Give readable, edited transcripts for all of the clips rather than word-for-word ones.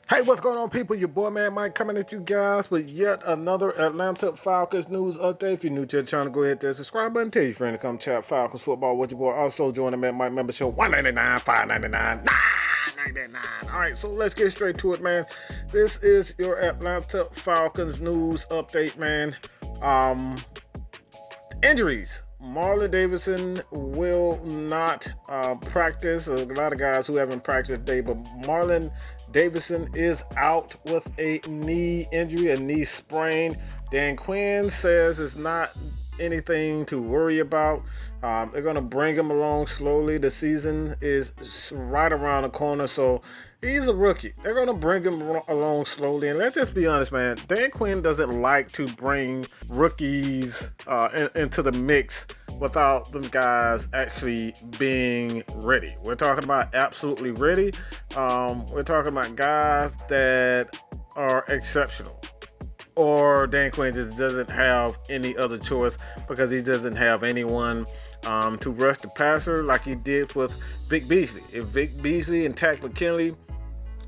Hey, what's going on, people? Your boy, man, Mike, coming at you guys with yet another Atlanta Falcons news update. If you're new to the channel, go ahead and hit that subscribe button. Tell your friend to come chat Falcons football with your boy. Also, join the Man Mike membership, $199, $599, $9.99. All right, so let's get straight to it, man. This is your Atlanta Falcons news update, man. Injuries. Marlon Davidson will not practice. A lot of guys who haven't practiced today, but Marlon Davidson is out with a knee injury, a knee sprain. Dan Quinn says it's not anything to worry about. They're going to bring him along slowly. The season is right around the corner, so he's a rookie. They're going to bring him along slowly. And let's just be honest, man. Dan Quinn doesn't like to bring rookies into the mix without them guys actually being ready. We're talking about absolutely ready. We're talking about guys that are exceptional. Or Dan Quinn just doesn't have any other choice because he doesn't have anyone to rush the passer like he did with Vic Beasley. If Vic Beasley and McKinley,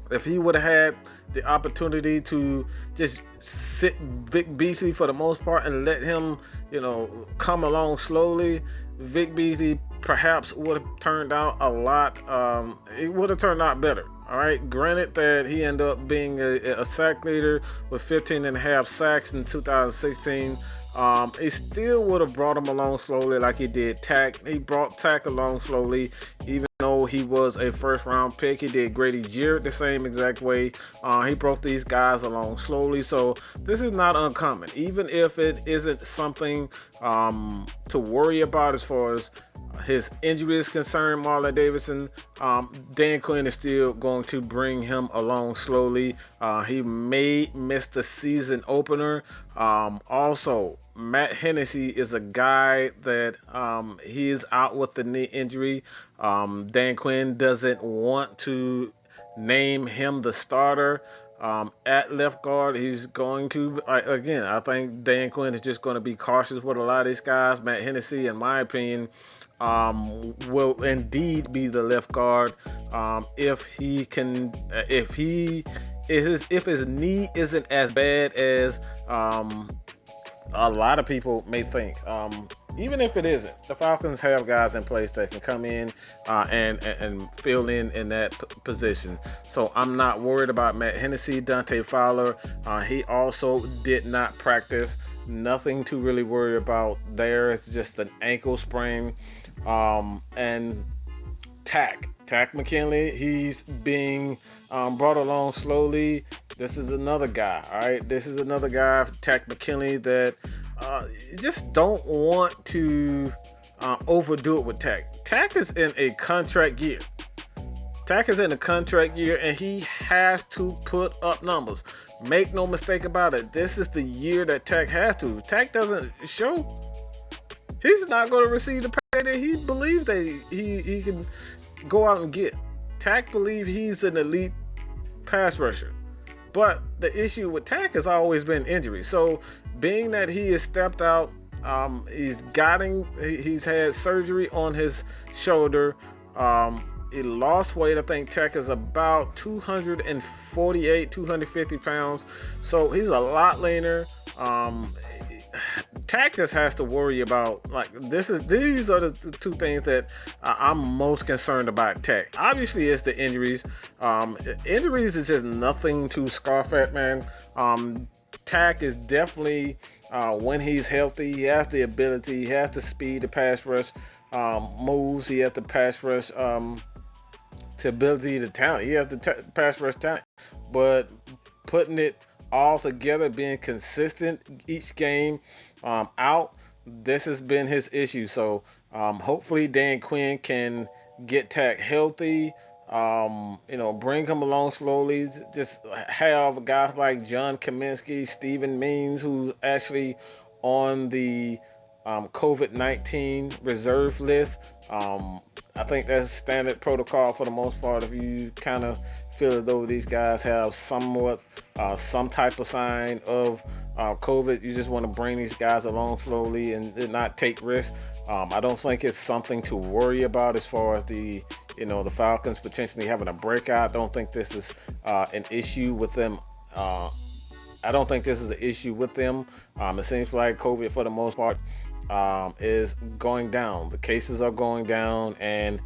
if he would have had the opportunity to just sit Vic Beasley for the most part and let him, come along slowly, Vic Beasley perhaps would have turned out a lot. It would have turned out better. All right, granted that he ended up being a sack leader with 15 and a half sacks in 2016. It still would have brought him along slowly like he did Tack. He brought Tack along slowly, even though he was a first-round pick. He did Grady Jarrett the same exact way. He brought these guys along slowly, so this is not uncommon. Even if it isn't something to worry about as far as his injury is concerned, Marlon Davidson, Dan Quinn is still going to bring him along slowly. He may miss the season opener. Also, Matt Hennessy is a guy that he is out with the knee injury. Dan Quinn doesn't want to name him the starter. At left guard, he's going to, again, I think Dan Quinn is just going to be cautious with a lot of these guys. Matt Hennessy, in my opinion, will indeed be the left guard if he can, if his knee isn't as bad as a lot of people may think. Even if it isn't, the Falcons have guys in place that can come in and fill in that position. So I'm not worried about Matt Hennessy. Dante Fowler, he also did not practice. Nothing to really worry about there. It's just an ankle sprain. And Tack McKinley, he's being brought along slowly. This is another guy, all right? This is another guy, Tack McKinley, that you just don't want to overdo it with Tack. Tack is in a contract year. Tack is in a contract year, and he has to put up numbers. Make no mistake about it. This is the year that Tack has to. Tack doesn't show. He's not going to receive the pay that he believes that he can go out and get. Tack believes he's an elite pass rusher. But the issue with Tack has always been injury. So being that he has stepped out, he's had surgery on his shoulder. He lost weight. I think Tack is about 248, 250 pounds. So he's a lot leaner. Tack just has to worry about, these are the two things that I'm most concerned about Tack. Obviously, it's the injuries. Injuries is just nothing to scoff at, man. Tack is definitely, when he's healthy, he has the ability, he has the speed, the pass rush moves, he has the pass rush to ability, the talent. He has the pass rush talent, but putting it all together, being consistent each game out, this has been his issue. So hopefully Dan Quinn can get Tack healthy, bring him along slowly. Just have guys like John Kaminsky, Steven Means, who's actually on the COVID-19 reserve list. I think that's standard protocol for the most part. If you kind of feel as though these guys have somewhat some type of sign of COVID, you just want to bring these guys along slowly and not take risks. I don't think it's something to worry about as far as the the Falcons potentially having a breakout. Don't think this is an issue with them. I don't think this is an issue with them. It seems like COVID, for the most part, is going down. The cases are going down, and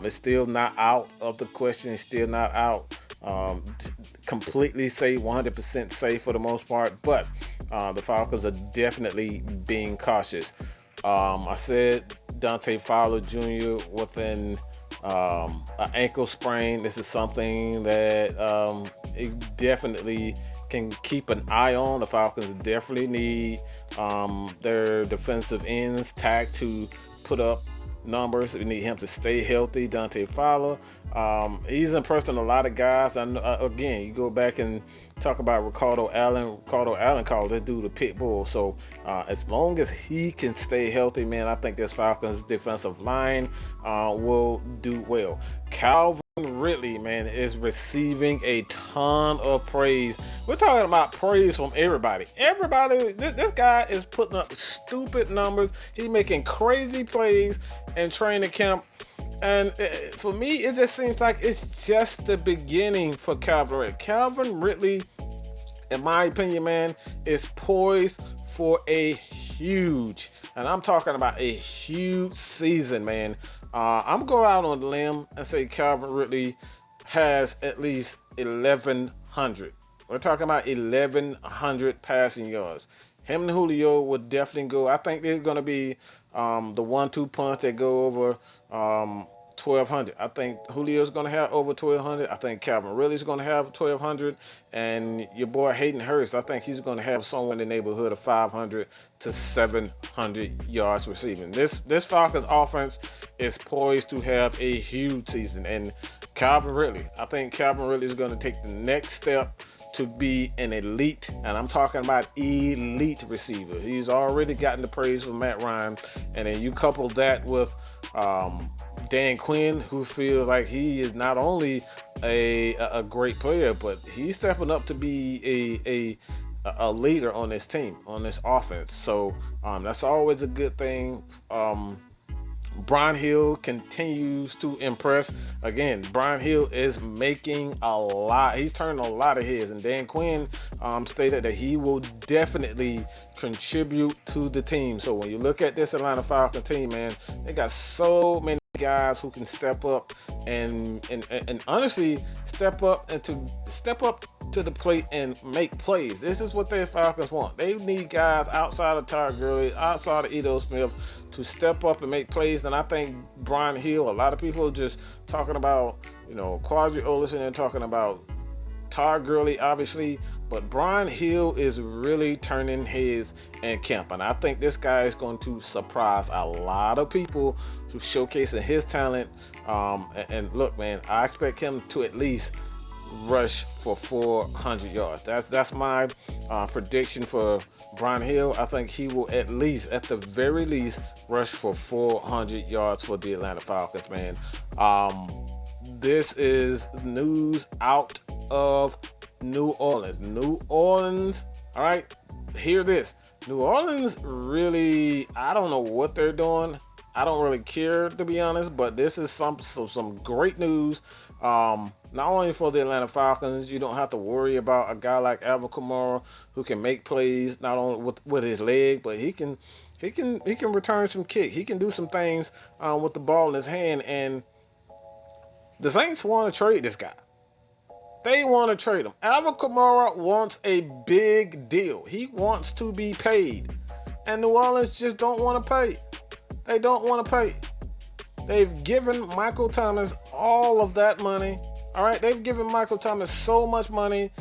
it's still not out of the question. It's still not out completely safe, 100% safe for the most part. But the Falcons are definitely being cautious. I said Dante Fowler Jr. with an ankle sprain. This is something that it definitely can keep an eye on. The Falcons definitely need their defensive ends tagged to put up numbers. We need him to stay healthy. Dante Fowler, he's impressing a lot of guys. Again, you go back and talk about Ricardo Allen. Ricardo Allen called this dude a pit bull. So as long as he can stay healthy, man, I think this Falcons defensive line will do well. Calvin Ridley, man, is receiving a ton of praise. We're talking about praise from everybody. This guy is putting up stupid numbers. He's making crazy plays in training camp. And for me, it just seems like it's just the beginning for Calvin Ridley. Calvin Ridley, in my opinion, man, is poised for a huge, and I'm talking about a huge season, man. I'm going out on a limb and say Calvin Ridley has at least 1,100. We're talking about 1,100 passing yards. Him and Julio would definitely go. I think they're going to be the 1-2 punch that go over 1,200. I think Julio's going to have over 1,200. I think Calvin Ridley's going to have 1,200. And your boy Hayden Hurst, I think he's going to have somewhere in the neighborhood of 500 to 700 yards receiving. This Falcons offense is poised to have a huge season. And Calvin Ridley, I think Calvin Ridley is going to take the next step to be an elite, and I'm talking about elite receiver. He's already gotten the praise from Matt Ryan, and then you couple that with Dan Quinn, who feels like he is not only a great player, but he's stepping up to be a leader on this team, on this offense. So that's always a good thing. Brian Hill continues to impress. Again, Brian Hill is making a lot. He's turning a lot of heads. And Dan Quinn stated that he will definitely contribute to the team. So when you look at this Atlanta Falcons team, man, they got so many guys who can step up and honestly step up to the plate and make plays. This is what their Falcons want. They need guys outside of Todd Gurley, outside of Edo Smith to step up and make plays. And I think Brian Hill, a lot of people are just talking about, Quadri Olison and talking about Todd Gurley, obviously, but Brian Hill is really turning heads in camp. And I think this guy is going to surprise a lot of people to showcasing his talent. And look, man, I expect him to at least rush for 400 yards. That's my prediction for Brian Hill. I think he will at the very least, rush for 400 yards for the Atlanta Falcons, man. This is news out of New Orleans. New Orleans, all right, hear this. New Orleans really, I don't know what they're doing. I don't really care, to be honest, but this is some great news. Not only for the Atlanta Falcons, you don't have to worry about a guy like Alvin Kamara who can make plays not only with his leg, but he can return some kick. He can do some things with the ball in his hand. And the Saints want to trade this guy. They want to trade him. Alvin Kamara wants a big deal. He wants to be paid. And New Orleans just don't want to pay. They don't want to pay. They've given Michael Thomas all of that money. All right, they've given Michael Thomas so much money,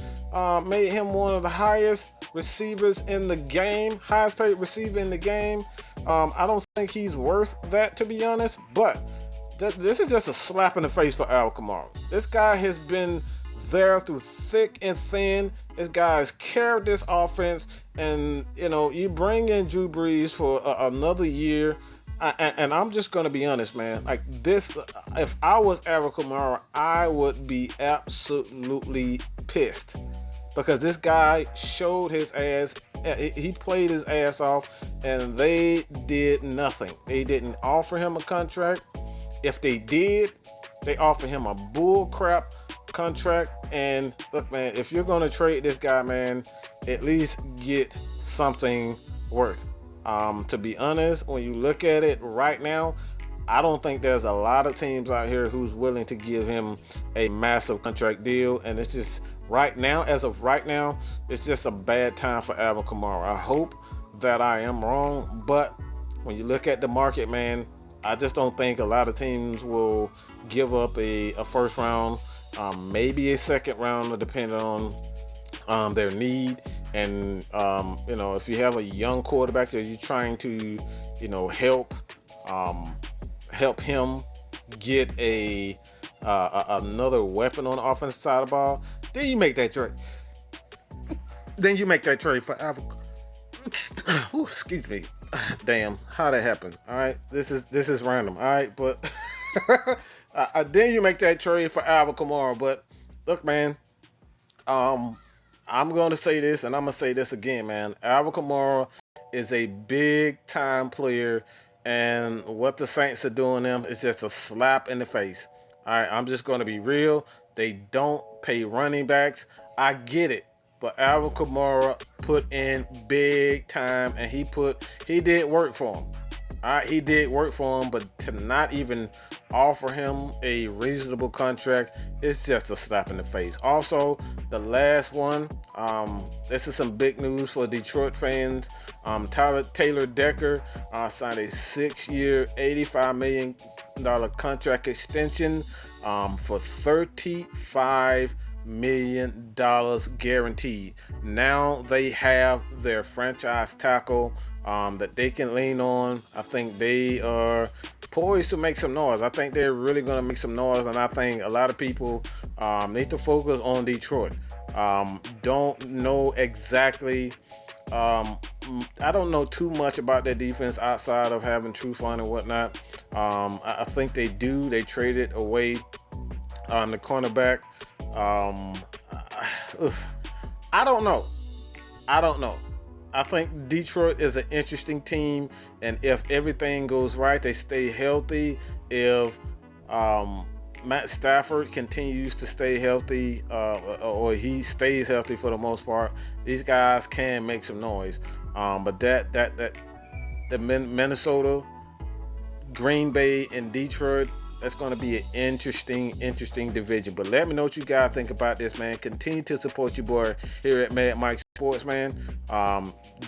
made him one of the highest receivers in the game, highest paid receiver in the game. I don't think he's worth that, to be honest, but this is just a slap in the face for Alvin Kamara. This guy has been there through thick and thin. This guy has carried this offense, and you bring in Drew Brees for another year. And I'm just going to be honest, man. Like this, if I was Alvin Kamara, I would be absolutely pissed because this guy showed his ass. He played his ass off, and they did nothing. They didn't offer him a contract. If they did, They offer him a bull crap contract. And look, man, if you're gonna trade this guy, man, at least get something worth. To be honest, when you look at it right now, I don't think there's a lot of teams out here who's willing to give him a massive contract deal. And it's just right now, as of right now, it's just a bad time for Alvin Kamara. I hope that I am wrong, but when you look at the market, man, I just don't think a lot of teams will give up a first round, maybe a second round, depending on their need. And if you have a young quarterback that you're trying to, help him get another weapon on the offensive side of the ball, then you make that trade. For Alvin. Ooh, excuse me. Damn, how that happened? All right, this is random. All right, but then you make that trade for Alvin Kamara. But look, man, I'm going to say this, and I'm going to say this again, man. Alvin Kamara is a big time player, and what the Saints are doing them is just a slap in the face. All right, I'm just going to be real. They don't pay running backs. I get it. But Alvin Kamara put in big time, and he did work for him. All right, he did work for him, but to not even offer him a reasonable contract, it's just a slap in the face. Also, the last one, this is some big news for Detroit fans. Taylor Decker signed a 6-year, $85 million contract extension for $35 million guaranteed. Now they have their franchise tackle that they can lean on. I think they are poised to make some noise. I think they're really going to make some noise, and I think a lot of people need to focus on Detroit. Don't know exactly. I don't know too much about their defense outside of having Trufant and whatnot. I think they do. They traded away on the cornerback. I don't know. I think Detroit is an interesting team, and if everything goes right, they stay healthy. If Matt Stafford continues to stay healthy, or he stays healthy for the most part, these guys can make some noise. But the Minnesota, Green Bay, and Detroit, that's going to be an interesting division. But let me know what you guys think about this, man. Continue to support your boy here at Mad Mike Sports, man.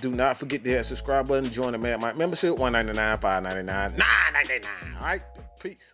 Do not forget to hit the subscribe button. Join the Mad Mike membership. $199, $599, $999. All right, peace.